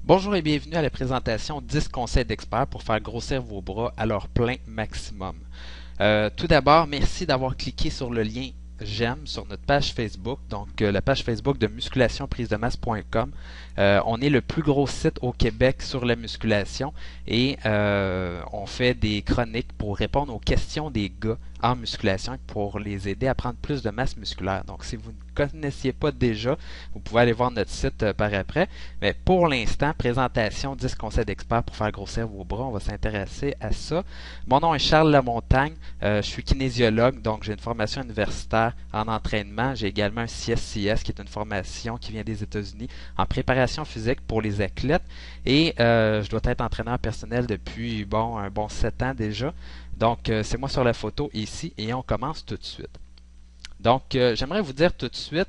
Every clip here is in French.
Bonjour et bienvenue à la présentation 10 conseils d'experts pour faire grossir vos bras à leur plein maximum. Tout d'abord, merci d'avoir cliqué sur le lien j'aime sur notre page Facebook, donc la page Facebook de musculationprise-de-masse.com. On est le plus gros site au Québec sur la musculation et on fait des chroniques pour répondre aux questions des gars en musculation et pour les aider à prendre plus de masse musculaire. Donc si vous ne connaissiez pas déjà, vous pouvez aller voir notre site par après. Mais pour l'instant, présentation 10 conseils d'experts pour faire grossir vos bras, on va s'intéresser à ça. Mon nom est Charles Lamontagne, je suis kinésiologue, donc j'ai une formation universitaire en entraînement. J'ai également un CSCS qui est une formation qui vient des États-Unis en préparation physique pour les athlètes. Et je dois être entraîneur personnel depuis un bon 7 ans déjà. Donc c'est moi sur la photo ici et on commence tout de suite. Donc j'aimerais vous dire tout de suite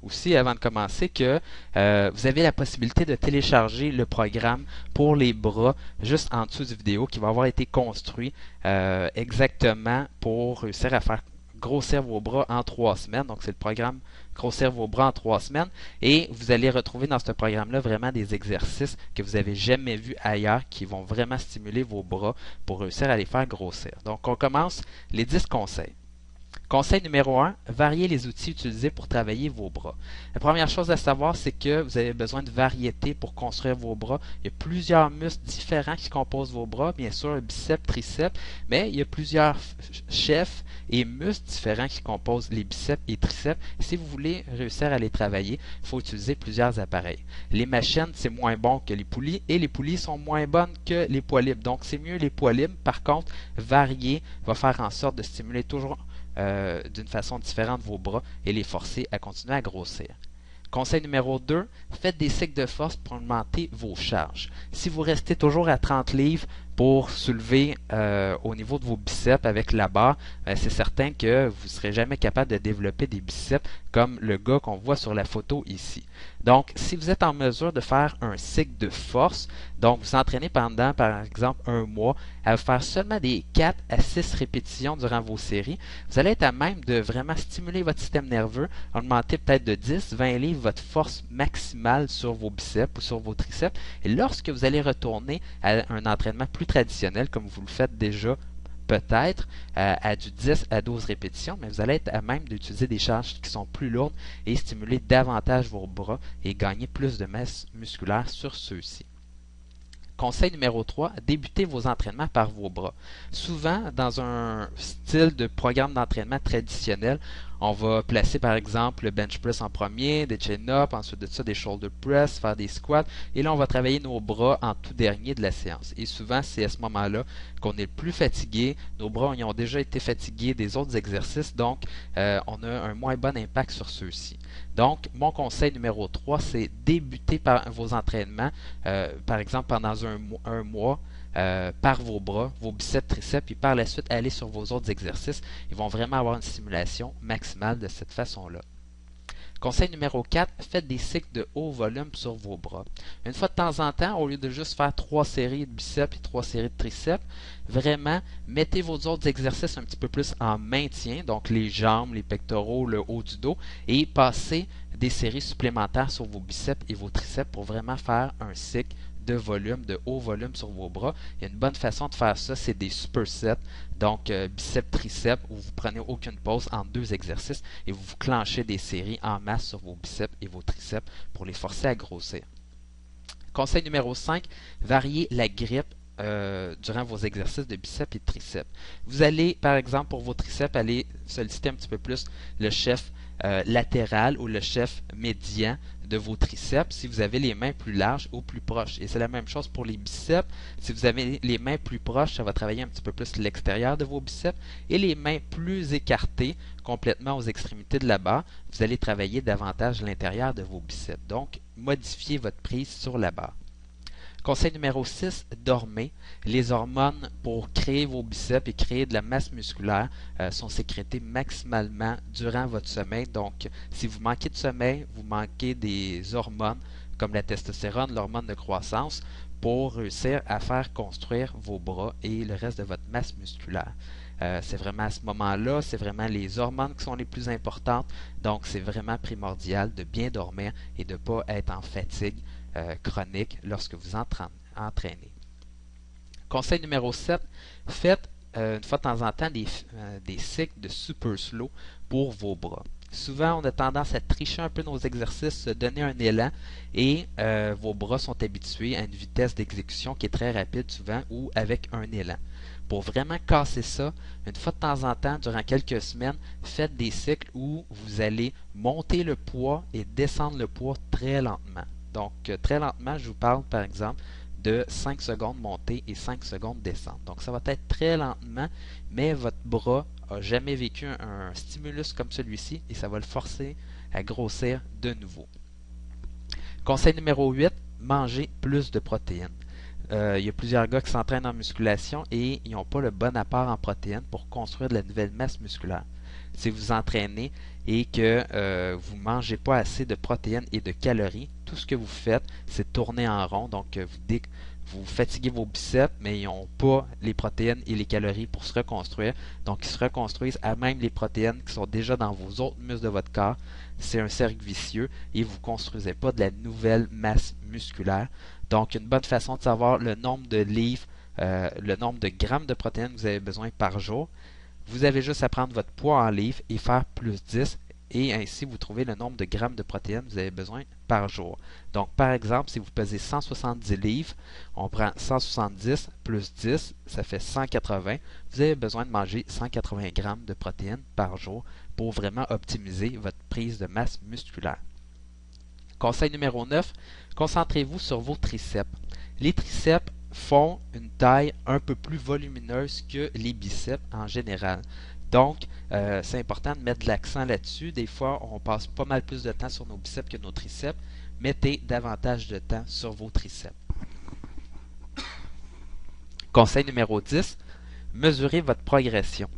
aussi avant de commencer que vous avez la possibilité de télécharger le programme pour les bras juste en dessous du vidéo qui va avoir été construit exactement pour réussir à faire grossir vos bras en 3 semaines. Donc c'est le programme grossir vos bras en 3 semaines et vous allez retrouver dans ce programme-là vraiment des exercices que vous n'avez jamais vus ailleurs qui vont vraiment stimuler vos bras pour réussir à les faire grossir. Donc on commence les 10 conseils. Conseil numéro 1, variez les outils utilisés pour travailler vos bras. La première chose à savoir, c'est que vous avez besoin de variété pour construire vos bras. Il y a plusieurs muscles différents qui composent vos bras, bien sûr, biceps, triceps, mais il y a plusieurs chefs et muscles différents qui composent les biceps et triceps. Si vous voulez réussir à les travailler, il faut utiliser plusieurs appareils. Les machines, c'est moins bon que les poulies et les poulies sont moins bonnes que les poids libres. Donc, c'est mieux les poids libres. Par contre, varier va faire en sorte de stimuler toujours d'une façon différente vos bras et les forcer à continuer à grossir. Conseil numéro 2, faites des cycles de force pour augmenter vos charges. Si vous restez toujours à 30 livres pour soulever au niveau de vos biceps avec la barre, c'est certain que vous ne serez jamais capable de développer des biceps comme le gars qu'on voit sur la photo ici. Donc, si vous êtes en mesure de faire un cycle de force, donc vous entraînez pendant, par exemple, un mois à faire seulement des 4 à 6 répétitions durant vos séries, vous allez être à même de vraiment stimuler votre système nerveux, augmenter peut-être de 10, 20 livres votre force maximale sur vos biceps ou sur vos triceps. Et lorsque vous allez retourner à un entraînement plus traditionnel, comme vous le faites déjà peut-être à du 10 à 12 répétitions, mais vous allez être à même d'utiliser des charges qui sont plus lourdes et stimuler davantage vos bras et gagner plus de masse musculaire sur ceux-ci. Conseil numéro 3, débutez vos entraînements par vos bras. Souvent, dans un style de programme d'entraînement traditionnel, on va placer par exemple le bench press en premier, des chin-ups, ensuite de ça des shoulder press, faire des squats, et là on va travailler nos bras en tout dernier de la séance. Et souvent, c'est à ce moment-là qu'on est le plus fatigué, nos bras ont déjà été fatigués des autres exercices, donc on a un moins bon impact sur ceux-ci. Donc, mon conseil numéro 3, c'est débuter par vos entraînements, par exemple pendant un mois, par vos bras, vos biceps, triceps, puis par la suite aller sur vos autres exercices. Ils vont vraiment avoir une stimulation maximale de cette façon-là. Conseil numéro 4, faites des cycles de haut volume sur vos bras. Une fois de temps en temps, au lieu de juste faire 3 séries de biceps et 3 séries de triceps, vraiment, mettez vos autres exercices un petit peu plus en maintien, donc les jambes, les pectoraux, le haut du dos, et passez des séries supplémentaires sur vos biceps et vos triceps pour vraiment faire un cycle de volume, de haut volume sur vos bras. Il y a une bonne façon de faire ça, c'est des supersets, donc biceps, triceps, où vous prenez aucune pause entre 2 exercices et vous clenchez des séries en masse sur vos biceps et vos triceps pour les forcer à grossir. Conseil numéro 5, variez la grippe durant vos exercices de biceps et de triceps. Vous allez, par exemple, pour vos triceps, aller solliciter un petit peu plus le chef latéral ou le chef médian de vos triceps si vous avez les mains plus larges ou plus proches. Et c'est la même chose pour les biceps. Si vous avez les mains plus proches, ça va travailler un petit peu plus l'extérieur de vos biceps. Et les mains plus écartées, complètement aux extrémités de la barre, vous allez travailler davantage l'intérieur de vos biceps. Donc, modifiez votre prise sur la barre. Conseil numéro 6, dormez. Les hormones pour créer vos biceps et créer de la masse musculaire sont sécrétées maximalement durant votre sommeil. Donc, si vous manquez de sommeil, vous manquez des hormones comme la testostérone, l'hormone de croissance, pour réussir à faire construire vos bras et le reste de votre masse musculaire. C'est vraiment à ce moment-là, c'est vraiment les hormones qui sont les plus importantes. Donc, c'est vraiment primordial de bien dormir et de ne pas être en fatigue chronique lorsque vous entraînez. Conseil numéro 7, faites une fois de temps en temps des cycles de super slow pour vos bras. Souvent, on a tendance à tricher un peu nos exercices, se donner un élan et vos bras sont habitués à une vitesse d'exécution qui est très rapide souvent ou avec un élan. Pour vraiment casser ça, une fois de temps en temps, durant quelques semaines, faites des cycles où vous allez monter le poids et descendre le poids très lentement. Donc, très lentement, je vous parle par exemple de 5 secondes montée et 5 secondes descente. Donc, ça va être très lentement, mais votre bras n'a jamais vécu un stimulus comme celui-ci et ça va le forcer à grossir de nouveau. Conseil numéro 8, mangez plus de protéines. Il y a plusieurs gars qui s'entraînent en musculation et ils n'ont pas le bon apport en protéines pour construire de la nouvelle masse musculaire. Si vous entraînez et que vous ne mangez pas assez de protéines et de calories, tout ce que vous faites, c'est tourner en rond. Donc, vous fatiguez vos biceps, mais ils n'ont pas les protéines et les calories pour se reconstruire. Donc, ils se reconstruisent à même les protéines qui sont déjà dans vos autres muscles de votre corps. C'est un cercle vicieux et vous ne construisez pas de la nouvelle masse musculaire. Donc, une bonne façon de savoir le nombre de livres, le nombre de grammes de protéines que vous avez besoin par jour. Vous avez juste à prendre votre poids en livres et faire plus 10 et ainsi vous trouvez le nombre de grammes de protéines que vous avez besoin par jour. Donc, par exemple, si vous pesez 170 livres, on prend 170 plus 10, ça fait 180. Vous avez besoin de manger 180 grammes de protéines par jour pour vraiment optimiser votre prise de masse musculaire. Conseil numéro 9, concentrez-vous sur vos triceps. Les triceps font une taille un peu plus volumineuse que les biceps en général. Donc, c'est important de mettre de l'accent là-dessus. Des fois, on passe pas mal plus de temps sur nos biceps que nos triceps. Mettez davantage de temps sur vos triceps. Conseil numéro 10, mesurez votre progression.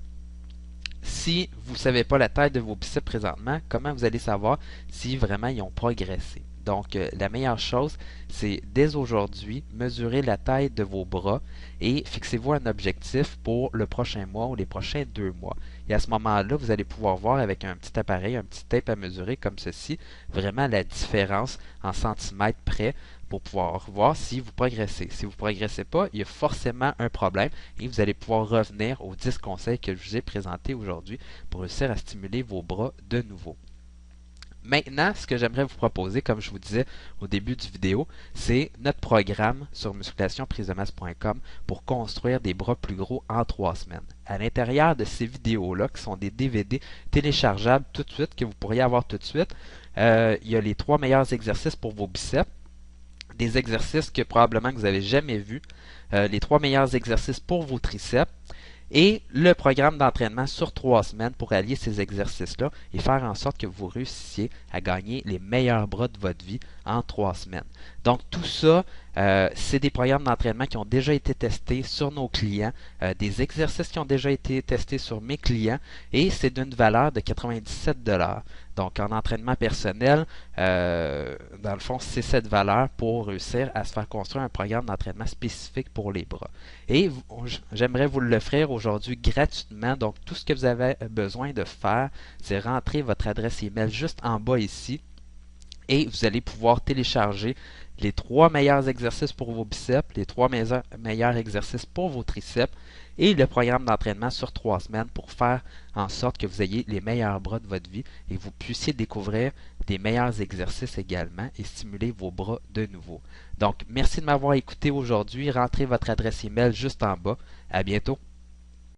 Si vous ne savez pas la taille de vos biceps présentement, comment vous allez savoir si vraiment ils ont progressé? Donc, la meilleure chose, c'est dès aujourd'hui, mesurer la taille de vos bras et fixez-vous un objectif pour le prochain mois ou les prochains 2 mois. Et à ce moment-là, vous allez pouvoir voir avec un petit appareil, un petit tape à mesurer comme ceci, vraiment la différence en centimètres près pour pouvoir voir si vous progressez. Si vous ne progressez pas, il y a forcément un problème et vous allez pouvoir revenir aux 10 conseils que je vous ai présentés aujourd'hui pour réussir à stimuler vos bras de nouveau. Maintenant, ce que j'aimerais vous proposer, comme je vous disais au début du vidéo, c'est notre programme sur musculationprisemasse.com pour construire des bras plus gros en 3 semaines. À l'intérieur de ces vidéos-là, qui sont des DVD téléchargeables tout de suite, que vous pourriez avoir tout de suite, il y a les 3 meilleurs exercices pour vos biceps, des exercices que probablement que vous n'avez jamais vus, les 3 meilleurs exercices pour vos triceps, et le programme d'entraînement sur 3 semaines pour allier ces exercices-là et faire en sorte que vous réussissiez à gagner les meilleurs bras de votre vie en 3 semaines. Donc tout ça, c'est des programmes d'entraînement qui ont déjà été testés sur nos clients, des exercices qui ont déjà été testés sur mes clients et c'est d'une valeur de 97 $. Donc en entraînement personnel, dans le fond, c'est cette valeur pour réussir à se faire construire un programme d'entraînement spécifique pour les bras. Et j'aimerais vous l'offrir aujourd'hui gratuitement. Donc tout ce que vous avez besoin de faire, c'est rentrer votre adresse email juste en bas ici. Et vous allez pouvoir télécharger les 3 meilleurs exercices pour vos biceps, les 3 meilleurs exercices pour vos triceps et le programme d'entraînement sur 3 semaines pour faire en sorte que vous ayez les meilleurs bras de votre vie et que vous puissiez découvrir des meilleurs exercices également et stimuler vos bras de nouveau. Donc, merci de m'avoir écouté aujourd'hui. Rentrez votre adresse email juste en bas. À bientôt.